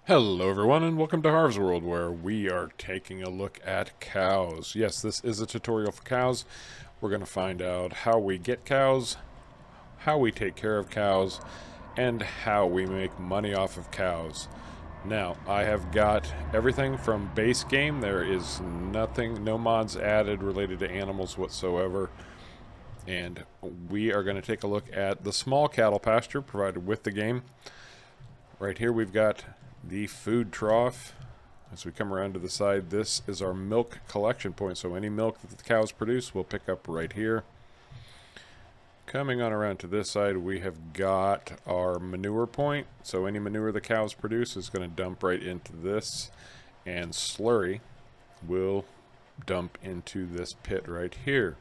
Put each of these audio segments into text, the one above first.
Hello everyone and welcome to Harv's World, where we are taking a look at cows. Yes, this is a tutorial for cows. We're going to find out how we get cows, how we take care of cows, and how we make money off of cows. Now, I have got everything from base game. There is nothing, no mods added related to animals whatsoever. And we are going to take a look at the small cattle pasture provided with the game. Right here we've got the food trough. As we come around to the side, this is our milk collection point, so any milk that the cows produce we'll pick up right here. Coming on around to this side, we have got our manure point, so any manure the cows produce is going to dump right into this, and slurry will dump into this pit right here.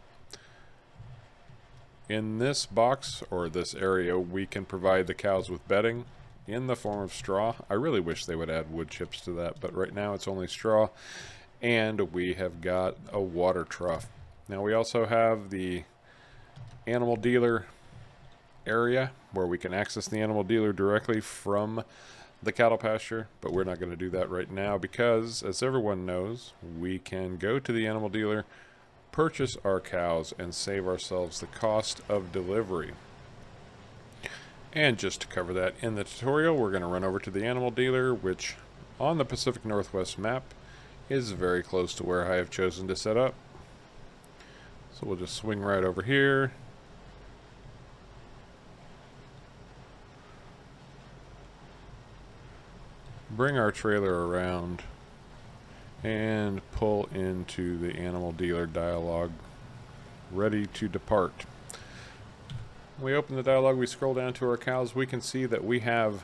In this box, or this area, we can provide the cows with bedding in the form of straw. I really wish they would add wood chips to that, but right now it's only straw. And we have got a water trough. Now we also have the animal dealer area where we can access the animal dealer directly from the cattle pasture, but we're not going to do that right now because, as everyone knows, we can go to the animal dealer, purchase our cows, and save ourselves the cost of delivery. And just to cover that in the tutorial, we're going to run over to the animal dealer, which on the Pacific Northwest map is very close to where I have chosen to set up. So we'll just swing right over here. Bring our trailer around and pull into the animal dealer dialogue, ready to depart. We open the dialogue, we scroll down to our cows, we can see that we have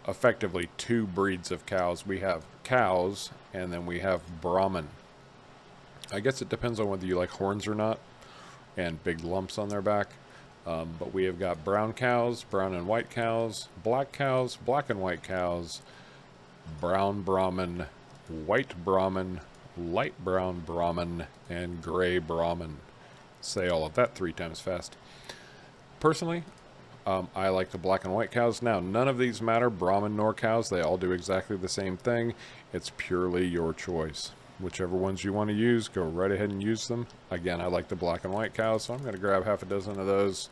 effectively two breeds of cows. We have cows, and then we have Brahman. I guess it depends on whether you like horns or not, and big lumps on their back. But we have got brown cows, brown and white cows, black and white cows, brown Brahman, white Brahman, light brown Brahman, and gray Brahman. Say all of that 3 times fast. Personally, I like the black and white cows. Now, none of these matter, Brahman nor cows. They all do exactly the same thing. It's purely your choice. Whichever ones you want to use, go right ahead and use them. Again, I like the black and white cows, so I'm going to grab half a dozen of those.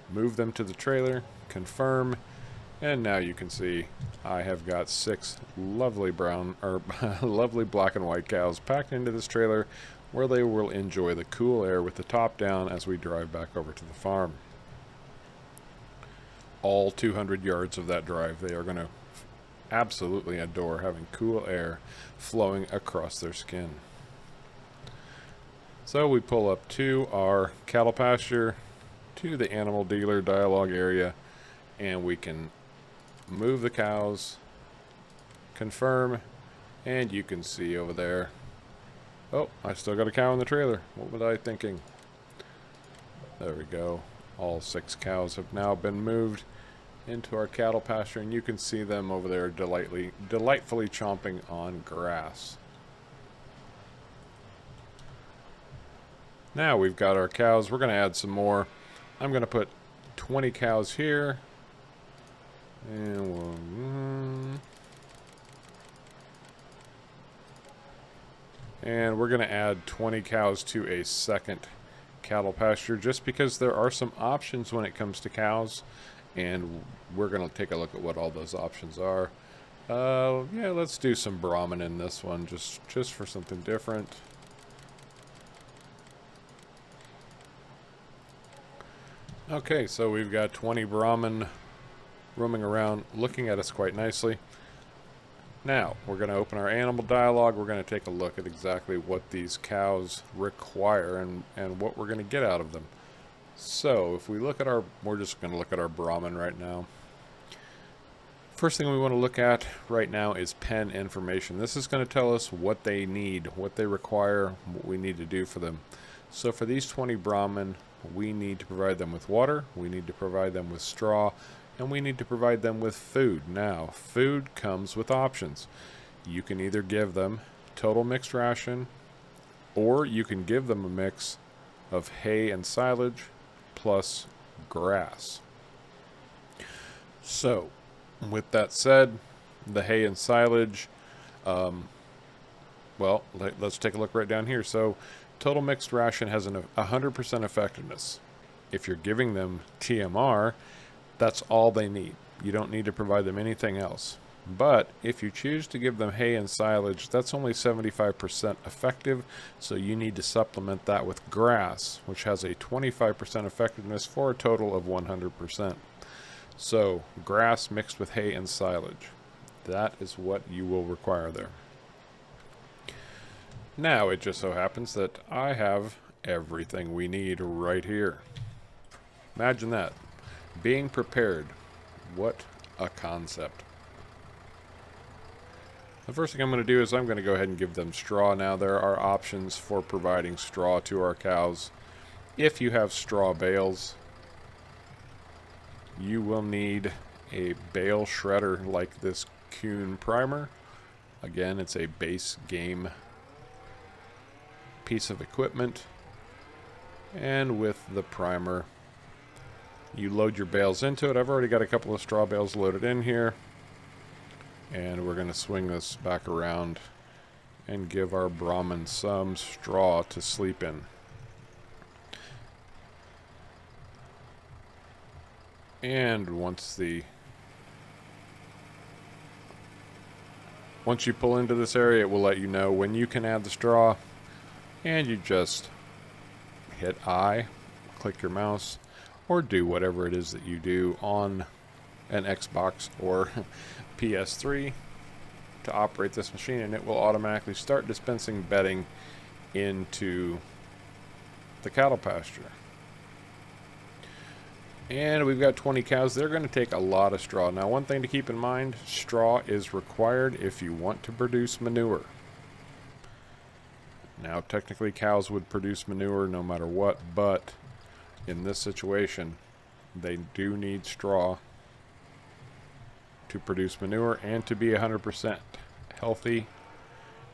Move them to the trailer, confirm, and now you can see I have got 6 lovely lovely black and white cows packed into this trailer, where they will enjoy the cool air with the top down as we drive back over to the farm. All 200 yards of that drive, they are going to absolutely adore having cool air flowing across their skin. So we pull up to our cattle pasture, to the animal dealer dialogue area, and we can move the cows, confirm, and you can see over there, oh, I still got a cow in the trailer. What was I thinking? There we go. All 6 cows have now been moved into our cattle pasture, and you can see them over there delightfully chomping on grass. Now we've got our cows. We're going to add some more. I'm going to put 20 cows here. And we're going to add 20 cows to a second cattle pasture, just because there are some options when it comes to cows, and we're going to take a look at what all those options are. Yeah, let's do some Brahman in this one, just for something different. Okay, so we've got 20 Brahman roaming around, looking at us quite nicely. Now, we're going to open our animal dialogue. We're going to take a look at exactly what these cows require and what we're going to get out of them. So, if we look at we're just going to look at our Brahman right now. First thing we want to look at right now is pen information. This is going to tell us what they need, what they require, what we need to do for them. So for these 20 Brahman, we need to provide them with water, we need to provide them with straw, and we need to provide them with food. Now, food comes with options. You can either give them total mixed ration, or you can give them a mix of hay and silage plus grass. So, With that said, the hay and silage, well, let's take a look right down here. So total mixed ration has a 100% effectiveness. If you're giving them TMR, that's all they need. You don't need to provide them anything else. But if you choose to give them hay and silage, that's only 75% effective, so you need to supplement that with grass, which has a 25% effectiveness for a total of 100%. So grass mixed with hay and silage. That is what you will require there. Now it just so happens that I have everything we need right here. Imagine that. Being prepared. What a concept. The first thing I'm going to do is I'm going to go ahead and give them straw. Now there are options for providing straw to our cows. If you have straw bales, you will need a bale shredder like this Kuhn primer. Again, it's a base game piece of equipment. And with the primer, you load your bales into it. I've already got a couple of straw bales loaded in here. And we're going to swing this back around and give our Brahmin some straw to sleep in. And once you pull into this area, it will let you know when you can add the straw. And you just hit I, click your mouse, or do whatever it is that you do on an Xbox or PS3 to operate this machine, and it will automatically start dispensing bedding into the cattle pasture. And we've got 20 cows. They're going to take a lot of straw. Now, one thing to keep in mind, straw is required if you want to produce manure. Now, technically, cows would produce manure no matter what, but in this situation, they do need straw to produce manure and to be 100% healthy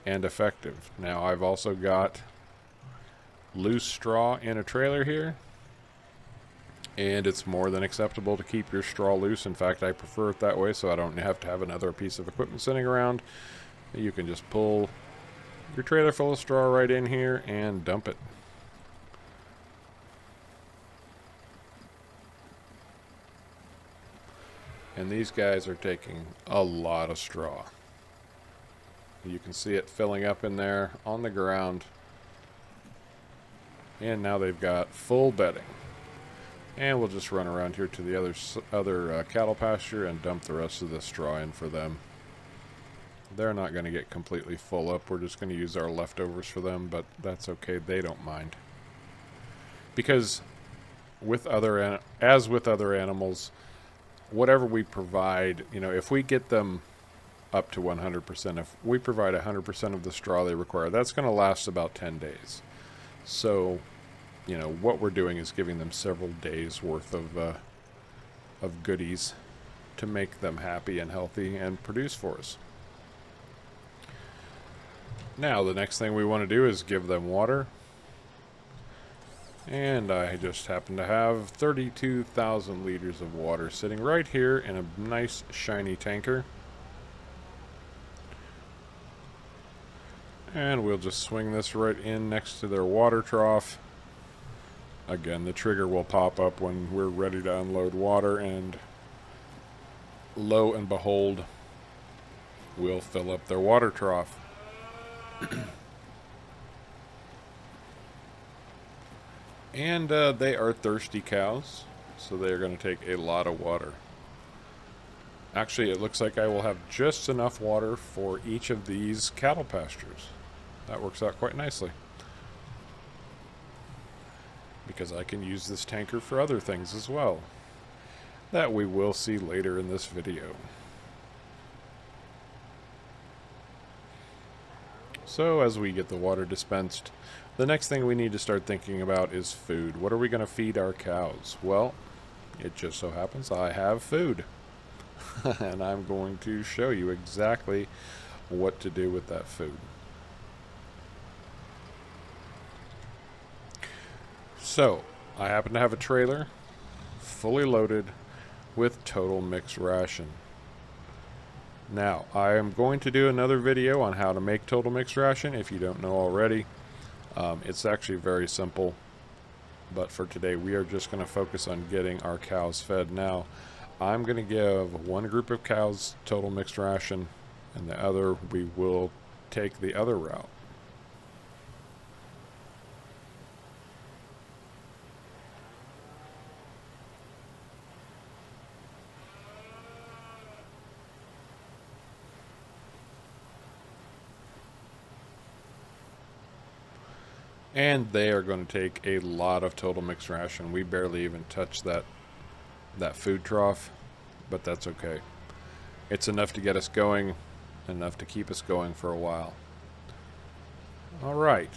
and effective. Now, I've also got loose straw in a trailer here, and it's more than acceptable to keep your straw loose. In fact, I prefer it that way so I don't have to have another piece of equipment sitting around. You can just pull your trailer full of straw right in here and dump it. And these guys are taking a lot of straw. You can see it filling up in there on the ground. And now they've got full bedding. And we'll just run around here to the other cattle pasture and dump the rest of the straw in for them. They're not going to get completely full up. We're just going to use our leftovers for them, but that's okay. They don't mind. Because as with other animals, whatever we provide, if we get them up to 100%, if we provide 100% of the straw they require, that's going to last about 10 days. So, what we're doing is giving them several days worth of goodies to make them happy and healthy and produce for us. Now, the next thing we want to do is give them water. And I just happen to have 32,000 liters of water sitting right here in a nice shiny tanker. And we'll just swing this right in next to their water trough. Again, the trigger will pop up when we're ready to unload water, and lo and behold, we'll fill up their water trough. And they are thirsty cows, so they're going to take a lot of water. Actually, it looks like I will have just enough water for each of these cattle pastures. That works out quite nicely, because I can use this tanker for other things as well, that we will see later in this video. So as we get the water dispensed, the next thing we need to start thinking about is food. What are we going to feed our cows? Well, it just so happens I have food. And I'm going to show you exactly what to do with that food. So, I happen to have a trailer fully loaded with total mixed ration. Now, I am going to do another video on how to make total mixed ration if you don't know already. It's actually very simple, but for today we are just going to focus on getting our cows fed. Now, I'm going to give one group of cows total mixed ration, and the other we will take the other route. And they are going to take a lot of total mixed ration. We barely even touched that food trough, but that's okay. It's enough to get us going, enough to keep us going for a while. All right.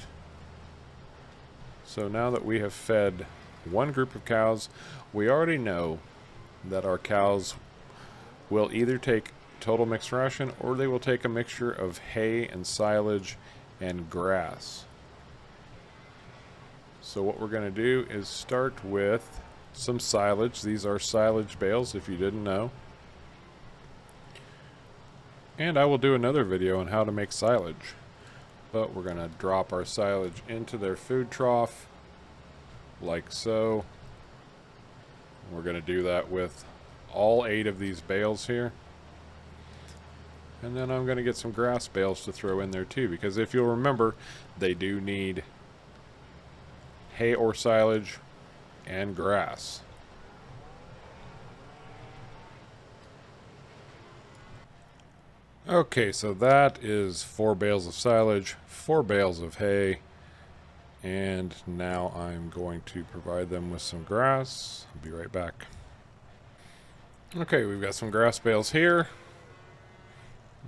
So now that we have fed one group of cows, we already know that our cows will either take total mixed ration or they will take a mixture of hay and silage and grass. So what we're going to do is start with some silage. These are silage bales, if you didn't know. And I will do another video on how to make silage. But we're going to drop our silage into their food trough, like so. We're going to do that with all 8 of these bales here. And then I'm going to get some grass bales to throw in there too, because if you'll remember, they do need hay or silage and grass. Okay, so that is 4 bales of silage, 4 bales of hay, and now I'm going to provide them with some grass. I'll be right back. Okay, we've got some grass bales here.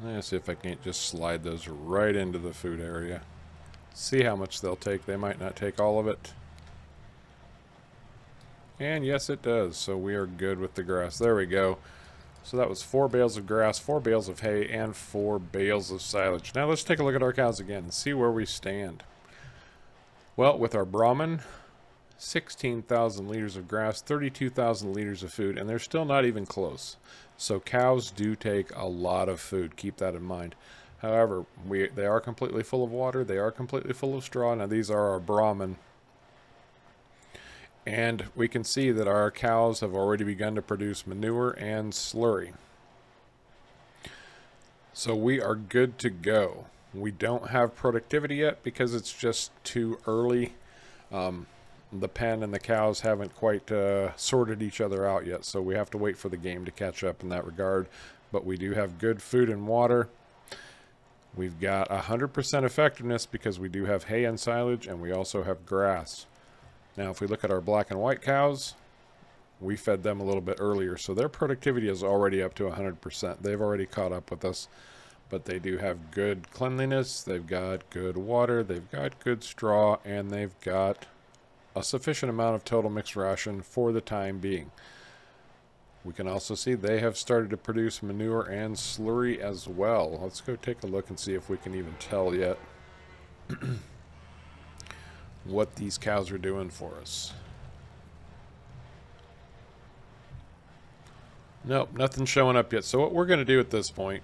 Let's see if I can't just slide those right into the food area. See how much they'll take. They might not take all of it. And yes, it does. So we are good with the grass. There we go. So that was 4 bales of grass, 4 bales of hay, and 4 bales of silage. Now let's take a look at our cows again and see where we stand. Well, with our Brahman, 16,000 liters of grass, 32,000 liters of food, and they're still not even close. So cows do take a lot of food. Keep that in mind. However, they are completely full of water. They are completely full of straw. Now these are our Brahman. And we can see that our cows have already begun to produce manure and slurry. So we are good to go. We don't have productivity yet because it's just too early. The pen and the cows haven't quite sorted each other out yet, so we have to wait for the game to catch up in that regard. But we do have good food and water. We've got 100% effectiveness because we do have hay and silage, and we also have grass. Now, if we look at our black and white cows, we fed them a little bit earlier, so their productivity is already up to 100%. They've already caught up with us, but they do have good cleanliness, they've got good water, they've got good straw, and they've got a sufficient amount of total mixed ration for the time being. We can also see they have started to produce manure and slurry as well. Let's go take a look and see if we can even tell yet what these cows are doing for us. Nope, nothing's showing up yet. So what we're going to do at this point,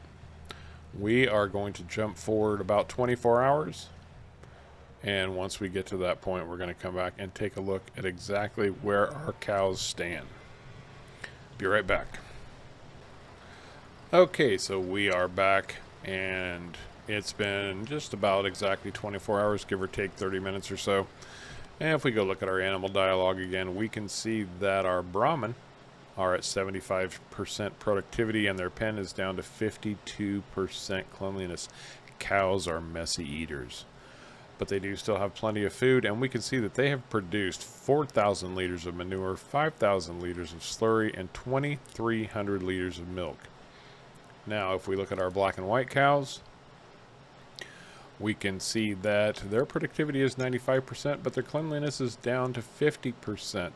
we are going to jump forward about 24 hours. And once we get to that point, we're going to come back and take a look at exactly where our cows stand. Be right back. Okay, so we are back, and it's been just about exactly 24 hours, give or take 30 minutes or so. And if we go look at our animal dialogue again, we can see that our Brahman are at 75% productivity, and their pen is down to 52% cleanliness. Cows are messy eaters, but they do still have plenty of food, and we can see that they have produced 4,000 liters of manure, 5,000 liters of slurry, and 2,300 liters of milk. Now, if we look at our black and white cows, we can see that their productivity is 95%, but their cleanliness is down to 50%.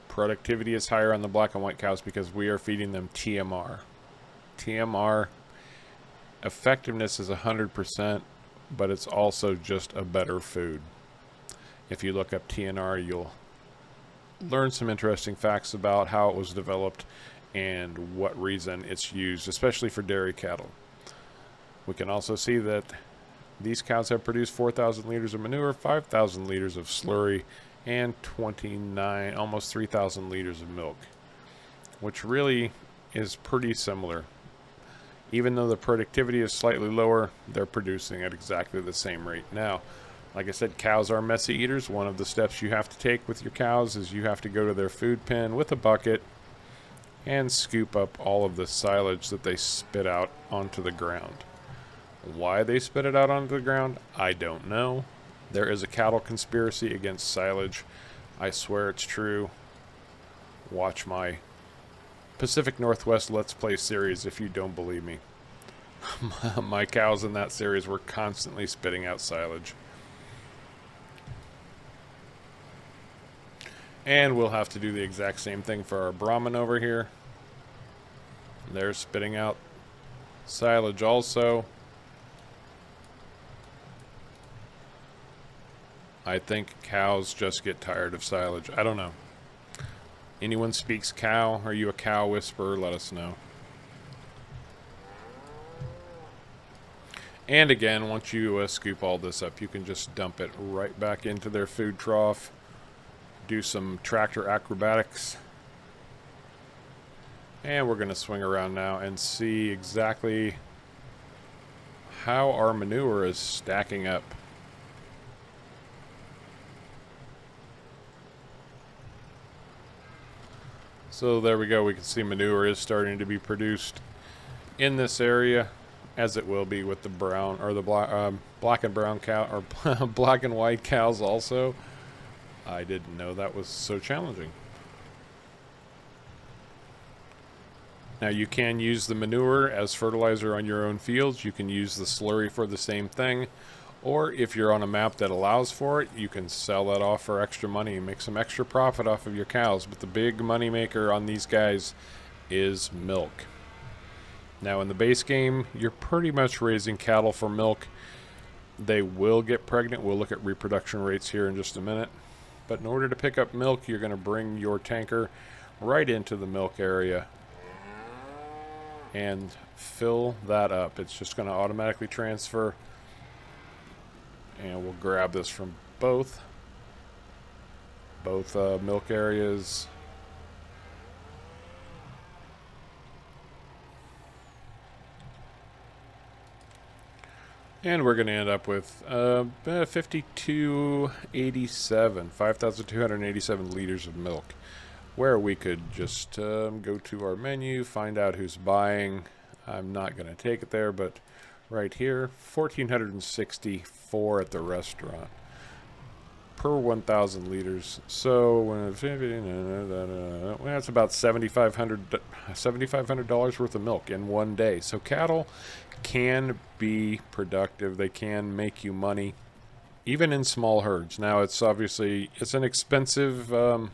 Productivity is higher on the black and white cows because we are feeding them TMR. TMR effectiveness is 100%, but it's also just a better food. If you look up TNR, you'll learn some interesting facts about how it was developed and what reason it's used, especially for dairy cattle. We can also see that these cows have produced 4,000 liters of manure, 5,000 liters of slurry, and 29, almost 3,000 liters of milk, which really is pretty similar. Even though the productivity is slightly lower, they're producing at exactly the same rate. Now, like I said, cows are messy eaters. One of the steps you have to take with your cows is you have to go to their food pen with a bucket and scoop up all of the silage that they spit out onto the ground. Why they spit it out onto the ground, I don't know. There is a cattle conspiracy against silage. I swear it's true. Watch my Pacific Northwest Let's Play series if you don't believe me. My cows in that series were constantly spitting out silage. And we'll have to do the exact same thing for our Brahmin over here. They're spitting out silage also. I think cows just get tired of silage. I don't know. Anyone speaks cow? Are you a cow whisperer? Let us know. And again, once you scoop all this up, you can just dump it right back into their food trough. Do some tractor acrobatics. And we're going to swing around now and see exactly how our manure is stacking up. So there we go. We can see manure is starting to be produced in this area, as it will be with the brown or the black and brown cow, or black and white cows also. I didn't know that was so challenging. Now you can use the manure as fertilizer on your own fields. You can use the slurry for the same thing. Or if you're on a map that allows for it, you can sell that off for extra money and make some extra profit off of your cows. But the big money maker on these guys is milk. Now in the base game, you're pretty much raising cattle for milk. They will get pregnant. We'll look at reproduction rates here in just a minute. But in order to pick up milk, you're going to bring your tanker right into the milk area and fill that up. It's just going to automatically transfer. And we'll grab this from both milk areas. And we're going to end up with 5,287 liters of milk, where we could just go to our menu, find out who's buying. I'm not going to take it there, but right here, 1,464 at the restaurant per 1,000 liters. So that's about $7,500 worth of milk in one day. So cattle can be productive. They can make you money, even in small herds. Now it's obviously an expensive. Now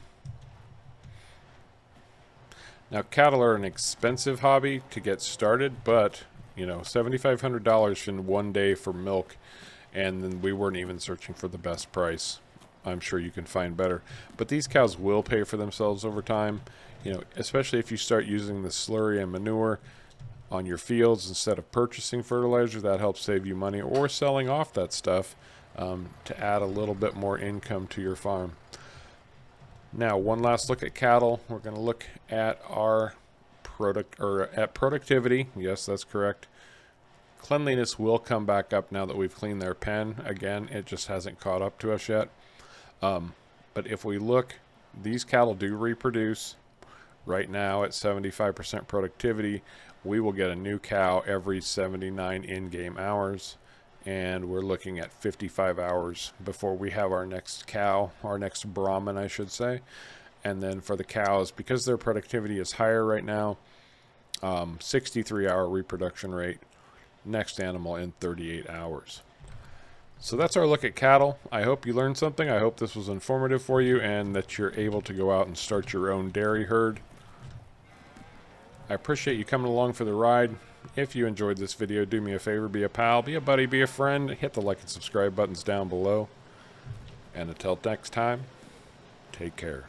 cattle are an expensive hobby to get started, but you know, $7,500 in one day for milk, and then we weren't even searching for the best price. I'm sure you can find better, but these cows will pay for themselves over time. You know, especially if you start using the slurry and manure on your fields instead of purchasing fertilizer. That helps save you money, or selling off that stuff to add a little bit more income to your farm. Now, one last look at cattle. We're going to look at our productivity. Yes, that's correct. Cleanliness will come back up now that we've cleaned their pen. Again, it just hasn't caught up to us yet. But if we look, these cattle do reproduce. Right now at 75% productivity, we will get a new cow every 79 in-game hours, and we're looking at 55 hours before we have our next cow, our next Brahmin, I should say. And then for the cows, because their productivity is higher right now, 63-hour reproduction rate, next animal in 38 hours. So that's our look at cattle. I hope you learned something. I hope this was informative for you and that you're able to go out and start your own dairy herd. I appreciate you coming along for the ride. If you enjoyed this video, do me a favor, be a pal, be a buddy, be a friend. Hit the like and subscribe buttons down below. And until next time, take care.